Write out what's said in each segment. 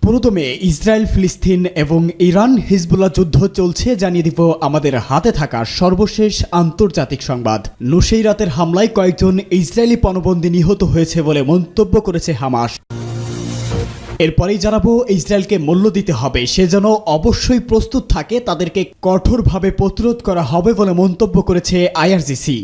প্রথমে ইসরায়েল, ফিলিস্তিন এবং ইরান হিজবুল্লাহ যুদ্ধ চলছে জানিয়ে দিব আমাদের হাতে থাকা সর্বশেষ আন্তর্জাতিক সংবাদ। নুসেইরাতের হামলায় কয়েকজন ইসরায়েলি পণবন্দী নিহত হয়েছে বলে মন্তব্য করেছে হামাস। এরপরেই জানাবো ইসরায়েলকে মূল্য দিতে হবে, সে যেন অবশ্যই প্রস্তুত থাকে, তাদেরকে কঠোরভাবে প্রতিরোধ করা হবে বলে মন্তব্য করেছে আইআরজিসি।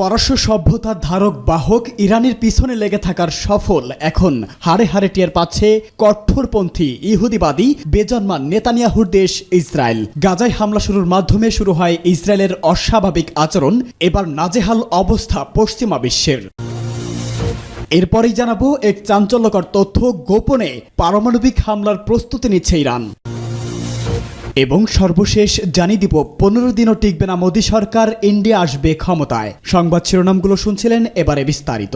পরশ্ব সভ্যতার ধারক বাহক ইরানের পিছনে লেগে থাকার সফল এখন হাড়ে হাড়ে টের পাচ্ছে কঠোরপন্থী ইহুদিবাদী বেজন্মা নেতানিয়াহুর দেশ ইসরায়েল। গাজায় হামলা শুরুর মাধ্যমে শুরু হয় ইসরায়েলের অস্বাভাবিক আচরণ, এবার নাজেহাল অবস্থা পশ্চিমা বিশ্বের। এরপরেই জানাবো এক চাঞ্চল্যকর তথ্য, গোপনে পারমাণবিক হামলার প্রস্তুতি নিচ্ছে ইরান। এবং সর্বশেষ জানিয়ে দিব 15 দিনও টিকবে না মোদী সরকার, ইন্ডিয়া আসবে ক্ষমতায়। সংবাদ শিরোনামগুলো শুনছিলেন, এবারে বিস্তারিত।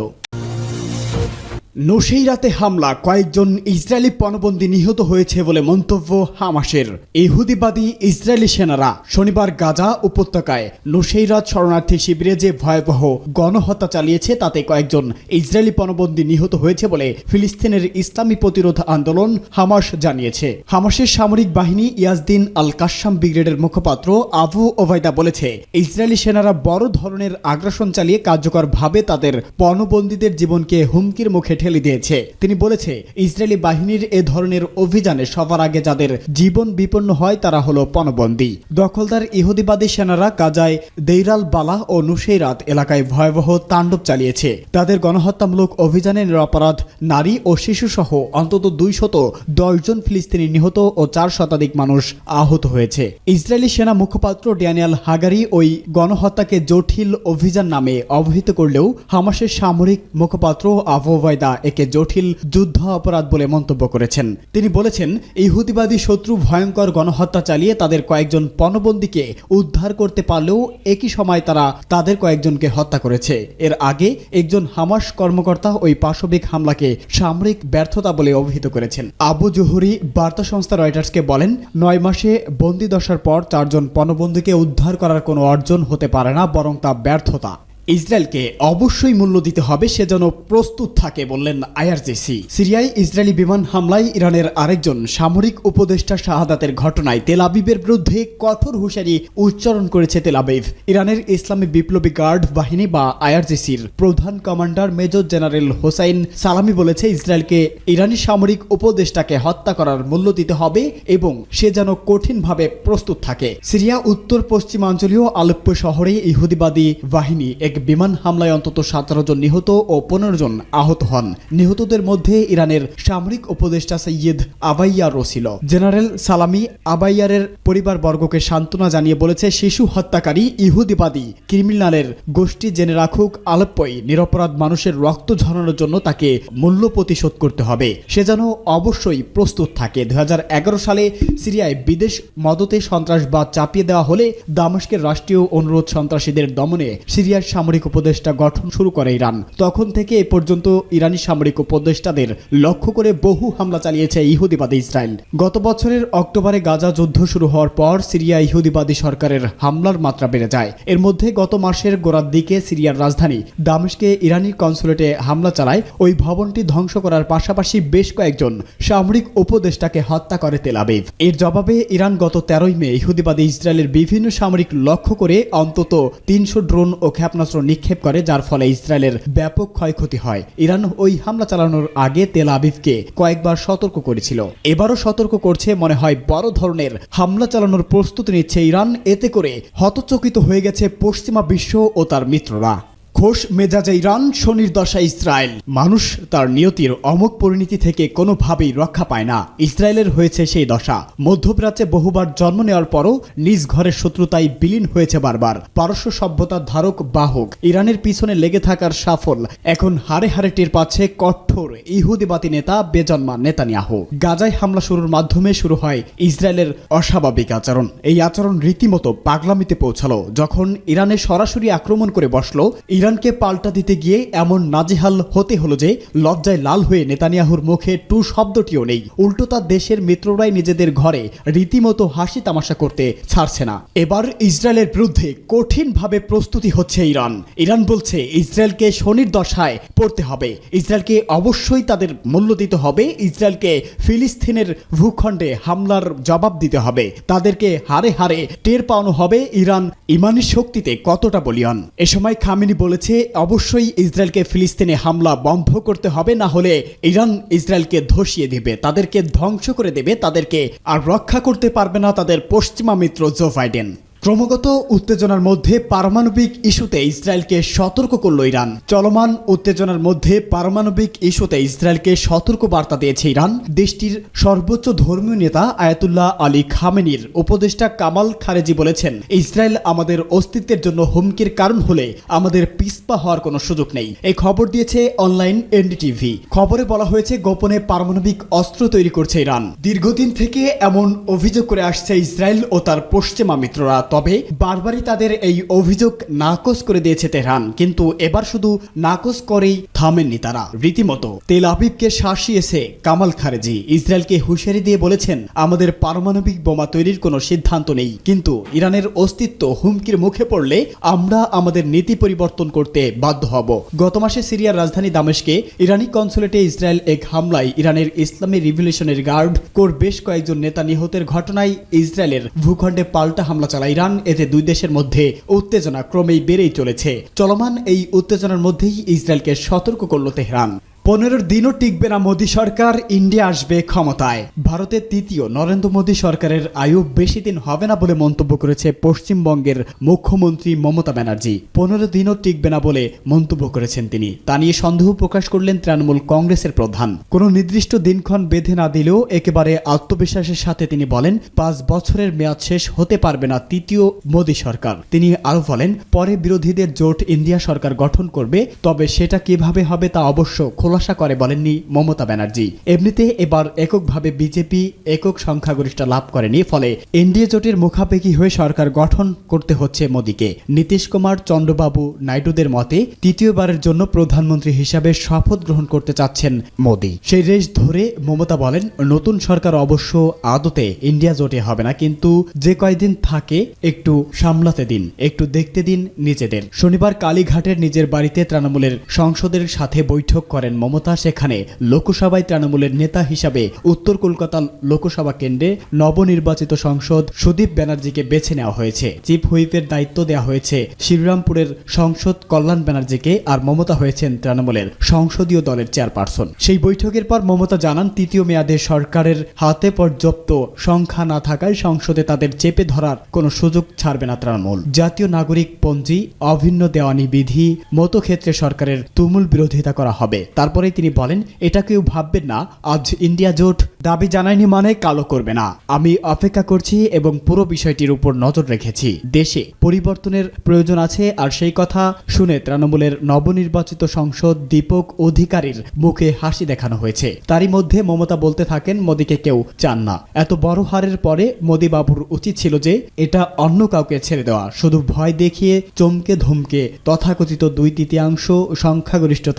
নুসেইরাতে হামলা, কয়েকজন ইসরায়েলি পণবন্দী নিহত হয়েছে বলে মন্তব্য হামাসের। ইহুদিবাদী ইসরায়েলি সেনারা শনিবার গাজা উপত্যকায় নুসেইরাত শরণার্থী শিবিরে যে ভয়াবহ গণহত্যা চালিয়েছে তাতে কয়েকজন ইসরায়েলি পণবন্দী নিহত হয়েছে বলে ফিলিস্তিনের ইসলামী প্রতিরোধ আন্দোলন হামাস জানিয়েছে। হামাসের সামরিক বাহিনী ইয়াজদিন আল কাশাম ব্রিগেডের মুখপাত্র আবু ওবায়দা বলেছে, ইসরায়েলি সেনারা বড় ধরনের আগ্রাসন চালিয়ে কার্যকরভাবে তাদের পণবন্দীদের জীবনকে হুমকির মুখে ঠেলে দিয়েছে। তিনি বলেছে, ইসরায়েলি বাহিনীর এ ধরনের অভিযানে সবার আগে যাদের জীবন বিপন্ন হয় তারা হলো পণবন্দী। দখলদার ইহুদিবাদী সেনারা গাজায় দেইরাল বালা ও নুসেইরাত এলাকায় ভয়াবহ তাণ্ডব চালিয়েছে। তাদের গণহত্যামূলক অভিযানে নিরপরাধ নারী ও শিশু সহ অন্তত 210 জন ফিলিস্তিনি নিহত ও 4 শতাধিক মানুষ আহত হয়েছে। ইসরায়েলি সেনা মুখপাত্র ড্যানিয়েল হাগারি ওই গণহত্যাকে জটিল অভিযান নামে অবহিত করলেও হামাসের সামরিক মুখপাত্র আবু ওবায়দা একে জটিল যুদ্ধ অপরাধ বলে মন্তব্য করেছেন। তিনি বলেছেন, ইহুদিবাদী শত্রু ভয়ঙ্কর গণহত্যা চালিয়ে তাদের কয়েকজন পণবন্দীকে উদ্ধার করতে পারলেও একই সময় তারা তাদের কয়েকজনকে হত্যা করেছে। এর আগে একজন হামাস কর্মকর্তা ওই পাশবিক হামলাকে সামরিক ব্যর্থতা বলে অভিহিত করেছেন। আবু জুহুরি বার্তা সংস্থা রয়টার্সকে বলেন, 9 মাসে বন্দিদশার পর 4 জন পণবন্দীকে উদ্ধার করার কোনো অর্জন হতে পারে না, বরং তা ব্যর্থতা। ইসরায়েলকে অবশ্যই মূল্য দিতে হবে, সে যেন প্রস্তুত থাকে বললেন আইআরজিসি। সিরিয়ায় ইসরায়েলি বিমান হামলায় ইরানের আরেকজন সামরিক উপদেষ্টা শাহাদাতের ঘটনায় তেল আবিবের বিরুদ্ধে কঠোর হুঁশিয়ারি উচ্চারণ করেছে তেল আবিব। ইরানের ইসলামী বিপ্লবী গার্ড বাহিনী বা আইআরজিসির প্রধান কমান্ডার মেজর জেনারেল হোসাইন সালামি বলেছে, ইসরায়েলকে ইরানি সামরিক উপদেষ্টাকে হত্যা করার মূল্য দিতে হবে এবং সে যেন কঠিনভাবে প্রস্তুত থাকে। সিরিয়া উত্তর পশ্চিমাঞ্চলীয় আলেপ্পো শহরে ইহুদিবাদী বাহিনী এক বিমান হামলায় অন্তত 17 জন নিহত ও 15 জন আহত হন। নিহতদের মধ্যে ইরানের সামরিক উপদেষ্টা সৈয়দ আবাইয়ারও ছিল। জেনারেল সালামি আবাইয়ারের পরিবারবর্গকে সান্ত্বনা জানিয়ে বলেছে, শিশু হত্যাকারী ইহুদিবাদী ক্রিমিনালের গোষ্ঠী জেনে রাখুক, আলেপ্পোয় নিরপরাধ মানুষের রক্ত ঝরানোর জন্য তাকে মূল্য প্রতিশোধ করতে হবে, সে যেন অবশ্যই প্রস্তুত থাকে। 2011 সালে সিরিয়ায় বিদেশ মদতে সন্ত্রাসবাদ চাপিয়ে দেওয়া হলে দামেস্কের রাষ্ট্রীয় অনুরোধ সন্ত্রাসীদের দমনে সিরিয়ার সামরিক উপদেষ্টা গঠন শুরু করে ইরান। তখন থেকে এ পর্যন্ত ইরানি সামরিক উপদেষ্টাদের লক্ষ্য করে বহু হামলা চালিয়েছে ইহুদিবাদী ইসরায়েল। গত বছরের অক্টোবরে গাজা যুদ্ধ শুরু হওয়ার পর সিরিয়া ইহুদিবাদী সরকারের হামলার মাত্রা বেড়ে যায়। এর মধ্যে গত মাসের গোড়ার দিকে সিরিয়ার রাজধানী দামেস্কে ইরানি কনসুলেটে হামলা চালায়। ওই ভবনটি ধ্বংস করার পাশাপাশি বেশ কয়েকজন সামরিক উপদেষ্টাকে হত্যা করে তেল আবিব। এর জবাবে ইরান গত 13 মে ইহুদিবাদী ইসরায়েলের বিভিন্ন সামরিক লক্ষ্য করে অন্তত 300 ড্রোন ও ক্ষেপণাস্ত্র নিক্ষেপ করে, যার ফলে ইসরায়েলের ব্যাপক ক্ষয়ক্ষতি হয়। ইরান ওই হামলা চালানোর আগে তেল আবিবকে কয়েকবার সতর্ক করেছিল, এবারও সতর্ক করছে। মনে হয় বড় ধরনের হামলা চালানোর প্রস্তুতি নিচ্ছে ইরান। এতে করে হতচকিত হয়ে গেছে পশ্চিমা বিশ্ব ও তার মিত্ররা। খোশ মেজাজে ইরান, শনির দশা ইসরায়েল। মানুষ তার নিয়তির অমোঘ পরিণতি থেকে কোনোভাবেই রক্ষা পায় না। ইসরায়েলের হয়েছে সেই দশা। মধ্যপ্রাচ্যে বহুবার জন্ম নেওয়ার পরও নিজ ঘরের শত্রুতায় বিলীন হয়েছে বারবার। পারস্য সভ্যতার ধারক বাহক ইরানের পিছনে লেগে থাকার সাফল এখন হাড়ে হাড়ে টের পাচ্ছে কঠোর ইহুদিবাদী নেতা বেজন্মা নেতানিয়াহু। গাজায় হামলা শুরুর মাধ্যমে শুরু হয় ইসরায়েলের অস্বাভাবিক আচরণ। এই আচরণ রীতিমতো পাগলামিতে পৌঁছালো যখন ইরানে সরাসরি আক্রমণ করে বসল। ইরান ইরানকে পাল্টা দিতে গিয়ে এমন নাজেহাল হতে হলো যে লজ্জায় লাল হয়ে নেতানিয়াহুর মুখে টু শব্দটিও নেই। উল্টো তার দেশের মিত্ররাই নিজেদের ঘরে রীতিমতো হাসি তামাশা করতে ছাড়ছে না। এবার ইসরায়েলের বিরুদ্ধে কঠিনভাবে প্রস্তুতি হচ্ছে ইরান বলছে ইসরায়েলকে শনির দশায় পড়তে হবে, ইসরায়েলকে অবশ্যই তাদের মূল্য দিতে হবে, ইসরায়েলকে ফিলিস্তিনের ভূখণ্ডে হামলার জবাব দিতে হবে, তাদেরকে হারে হারে টের পাওয়ানো হবে ইরান ইমানি শক্তিতে কতটা বলিয়ান। এ সময় খামেনি বলেছে অবশ্যই ইসরায়েলকে ফিলিস্তিনে হামলা বন্ধ করতে হবে, না হলে ইরান ইসরায়েলকে ধসিয়ে দেবে, তাদেরকে ধ্বংস করে দেবে, তাদেরকে আর রক্ষা করতে পারবে না তাদের পশ্চিমা মিত্র জো বাইডেন। ক্রমাগত উত্তেজনার মধ্যে পারমাণবিক ইস্যুতে ইসরায়েলকে সতর্ক করল ইরান। চলমান উত্তেজনার মধ্যে পারমাণবিক ইস্যুতে ইসরায়েলকে সতর্ক বার্তা দিয়েছে ইরান। দেশটির সর্বোচ্চ ধর্মীয় নেতা আয়াতুল্লাহ আলী খামেনির উপদেষ্টা কামাল খারেজি বলেছেন, ইসরায়েল আমাদের অস্তিত্বের জন্য হুমকির কারণ হলে আমাদের পিছপা হওয়ার কোনো সুযোগ নেই। এই খবর দিয়েছে অনলাইন এনডিটিভি। খবরে বলা হয়েছে গোপনে পারমাণবিক অস্ত্র তৈরি করছে ইরান। দীর্ঘদিন থেকে এমন অভিযোগ করে আসছে ইসরায়েল ও তার পশ্চিমা মিত্ররা, তবে বারবারই তাদের এই অভিযোগ নাকচ করে দিয়েছে তেহরান। কিন্তু এবার শুধু নাকচ করেই থামেননি তারা, রীতিমতো তেল আবিবকে শাসিয়েছে কামাল খারেজি। ইসরায়েলকে হুঁশিয়ারি দিয়ে বলেছেন, আমাদের পারমাণবিক বোমা তৈরির কোনো সিদ্ধান্ত নেই, কিন্তু ইরানের অস্তিত্ব হুমকির মুখে পড়লে আমরা আমাদের নীতি পরিবর্তন করতে বাধ্য হব। গত মাসে সিরিয়ার রাজধানী দামেস্কে ইরানি কনসুলেটে ইসরায়েল এক হামলায় ইরানের ইসলামী রিভলিউশনারি গার্ড কোর বেশ কয়েকজন নেতা নিহতের ঘটনায় ইসরায়েলের ভূখণ্ডে পাল্টা হামলা চালায় ইরান। এতে দুই দেশের মধ্যে উত্তেজনা ক্রমেই বেড়েই চলেছে। চলমান এই উত্তেজনার মধ্যেই ইসরায়েলকে সতর্ক করল তেহরান। 15 দিনও টিকবে না মোদী সরকার, ইন্ডিয়া আসবে ক্ষমতায়। ভারতের তৃতীয় নরেন্দ্র মোদী সরকারের আয়ু বেশি দিন হবে না বলে মন্তব্য করেছে পশ্চিমবঙ্গের মুখ্যমন্ত্রী মমতা ব্যানার্জি। 15 দিনও টিকবে না বলে মন্তব্য করেছেন তিনি। তা নিয়ে সন্দেহ প্রকাশ করলেন তৃণমূল কংগ্রেসের প্রধান। কোনো নির্দিষ্ট দিনক্ষণ বেঁধে না দিলেও একেবারে আত্মবিশ্বাসের সাথে তিনি বলেন, 5 বছরের মেয়াদ শেষ হতে পারবে না তৃতীয় মোদী সরকার। তিনি আরো বলেন, পরে বিরোধীদের জোট ইন্ডিয়া সরকার গঠন করবে, তবে সেটা কিভাবে হবে তা অবশ্য খোলাসা করে বলেননি মমতা ব্যানার্জি। এমনিতে এবার এককভাবে বিজেপি একক সংখ্যাগরিষ্ঠ লাভ করেনি, ফলে এনডিএ জোটের মুখাপেক্ষি হয়ে সরকার গঠন করতে হচ্ছে মোদীকে। নীতিশ কুমার, চন্দ্রবাবু নাইডুদের মতে তৃতীয়বারের জন্য প্রধানমন্ত্রী হিসাবে শপথ গ্রহণ করতে চাচ্ছেন মোদী। সেই রেশ ধরে মমতা বলেন, নতুন সরকার অবশ্য আদতে ইন্ডিয়া জোটে হবে না, কিন্তু যে কয়দিন থাকে একটু সামলাতে দিন, একটু দেখতে দিন নিজেদের। শনিবার কালীঘাটের নিজের বাড়িতে তৃণমূলের সংসদের সাথে বৈঠক করেন মমতা। সেখানে লোকসভায় তৃণমূলের নেতা হিসাবে উত্তর কলকাতা লোকসভা কেন্দ্রে নবনির্বাচিত সাংসদ সুদীপ ব্যানার্জিকে বেছে নেওয়া হয়েছে। চিফ হুইপের দায়িত্ব দেওয়া হয়েছে শ্রীরামপুরের সাংসদ কল্যাণ ব্যানার্জিকে, আর মমতা হয়েছেন তৃণমূলের সংসদীয় দলের চেয়ারপারসন। সেই বৈঠকের পর মমতা জানান, তৃতীয় মেয়াদে সরকারের হাতে পর্যাপ্ত সংখ্যা না থাকায় সংসদে তাদের চেপে ধরার কোনো সুযোগ ছাড়বে না তৃণমূল। জাতীয় নাগরিক পঞ্জি, অভিন্ন দেওয়ানি বিধি মতো ক্ষেত্রে সরকারের তুমুল বিরোধিতা করা হবে। তারপরে তিনি বলেন, এটা কেউ ভাববেন না আজ ইন্ডিয়া জোট দাবি জানায়নি মানে কালো করবে না। আমি অপেক্ষা করছি এবং পুরো বিষয়টির উপর নজর রেখেছি। দেশে পরিবর্তনের প্রয়োজন আছে, আর সেই কথা শুনে তৃণমূলের নবনির্বাচিত সংসদ দীপক অধিকারীর মুখে হাসি দেখানো হয়েছে। তারই মধ্যে মমতা বলতে থাকেন, মোদীকে কেউ চান না। এত বড় হারের পরে মোদী বাবুর উচিত ছিল যে এটা অন্য কাউকে ছেড়ে দেওয়া। শুধু ভয় দেখিয়ে চমকে ধমকে তথাকথিত 2/3 সংখ্যাগরিষ্ঠতা